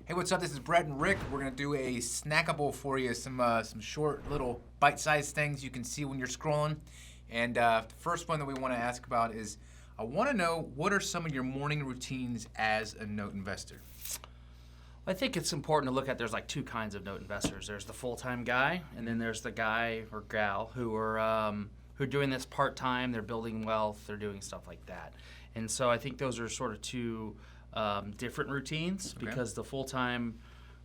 Hey, what's up? This is Brett and Rick. We're gonna do a snackable for you, some short little bite-sized things you can see when you're scrolling. And the first one that we want to ask about is, I want to know, what are some of your morning routines as a note investor? I think it's important to look at, there's like two kinds of note investors. There's the full-time guy, and then there's the guy or gal who are doing this part-time. They're building wealth. They're doing stuff like that. And so I think those are sort of two different routines, because the full-time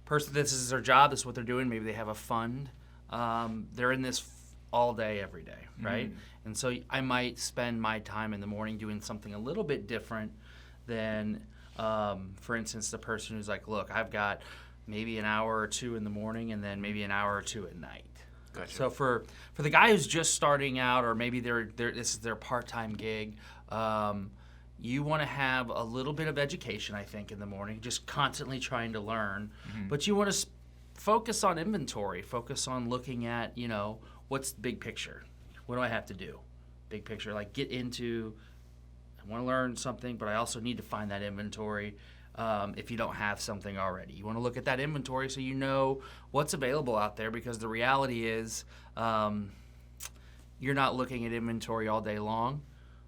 person, this is their job, this is what they're doing. Maybe they have a fund. They're in this all day, every day, right? And so I might spend my time in the morning doing something a little bit different than, for instance, the person who's like, look, I've got maybe an hour or two in the morning and then maybe an hour or two at night. Gotcha. So for the guy who's just starting out, or maybe this is their part-time gig, you want to have a little bit of education, I think, in the morning, just constantly trying to learn. But you want to focus on inventory, focus on looking at, what's the big picture? What do I have to do? Big picture, like get into, I want to learn something, but I also need to find that inventory if you don't have something already. You want to look at that inventory so you know what's available out there, because the reality is you're not looking at inventory all day long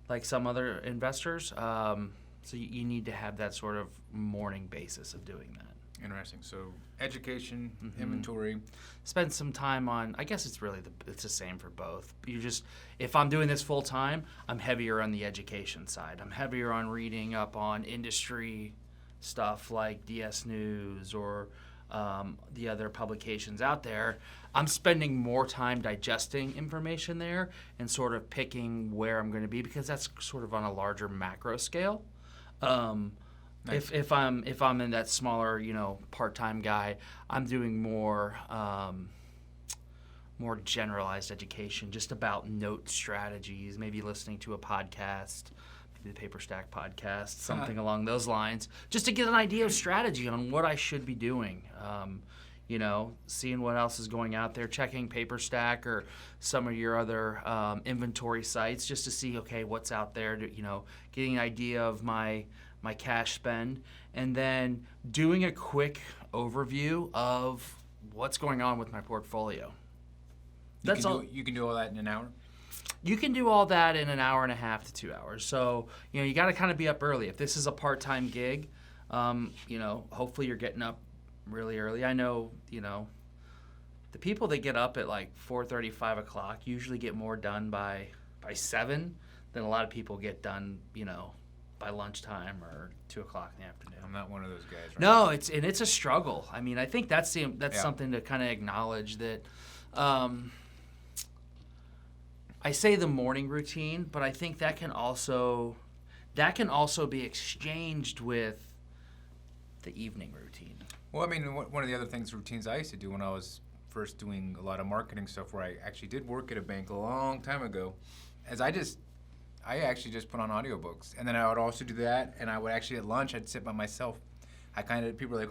like some other investors. So you need to have that sort of morning basis of doing that. Interesting. So education, inventory. Spend some time on, I guess it's the same for both. If I'm doing this full time, I'm heavier on the education side. I'm heavier on reading up on industry stuff like DS News or the other publications out there. I'm spending more time digesting information there and sort of picking where I'm going to be, because that's sort of on a larger macro scale. Nice. If I'm in that smaller, part-time guy, I'm doing more generalized education, just about note strategies, maybe listening to a podcast, maybe the Paper Stack podcast, something along those lines, just to get an idea of strategy on what I should be doing. Seeing what else is going out there, checking Paper Stack or some of your other inventory sites, just to see, okay, what's out there, getting an idea of my cash spend, and then doing a quick overview of what's going on with my portfolio. You can do all that in an hour? You can do all that in an hour and a half to 2 hours. So, you got to kind of be up early. If this is a part-time gig, hopefully you're getting up really early. I know, the people that get up at like 4:30, 5 o'clock usually get more done by 7 than a lot of people get done, by lunchtime or 2 o'clock in the afternoon. I'm not one of those guys. Right? No, it's a struggle. I mean, I think that's something to kind of acknowledge, that I say the morning routine, but I think that can also be exchanged with the evening routine. Well, I mean, one of the other routines I used to do when I was first doing a lot of marketing stuff, where I actually did work at a bank a long time ago, is I actually just put on audiobooks. And then I would also do that, and I would actually at lunch, I'd sit by myself. People are like,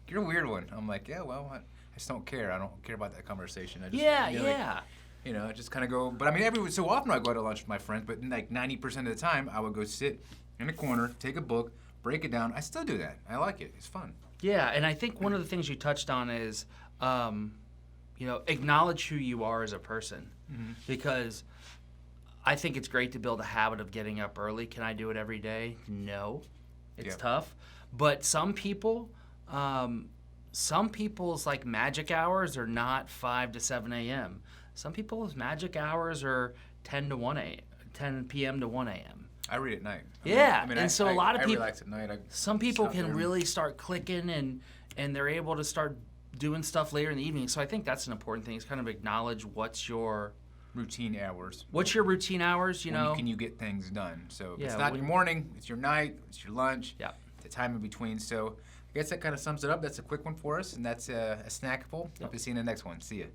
you're a weird one. I'm like, yeah, well, I just don't care. I don't care about that conversation. I just, I just kind of go. But I mean, every so often I go to lunch with my friends, but like 90% of the time, I would go sit in a corner, take a book, break it down. I still do that. I like it. It's fun. Yeah, and I think one of the things you touched on is, acknowledge who you are as a person, because I think it's great to build a habit of getting up early. Can I do it every day? No, it's tough. But some people's like magic hours are not 5 to 7 a.m. Some people's magic hours are 10 p.m. to 1 a.m. I read at night. So a lot of people, relax at night. Some people can really start clicking and they're able to start doing stuff later in the evening. So I think that's an important thing, is kind of acknowledge what's your routine hours. What's your routine hours, When can you get things done? So it's not your morning, it's your night, it's your lunch, the time in between. So I guess that kind of sums it up. That's a quick one for us, and that's a snackable. Hope to see you in the next one. See ya.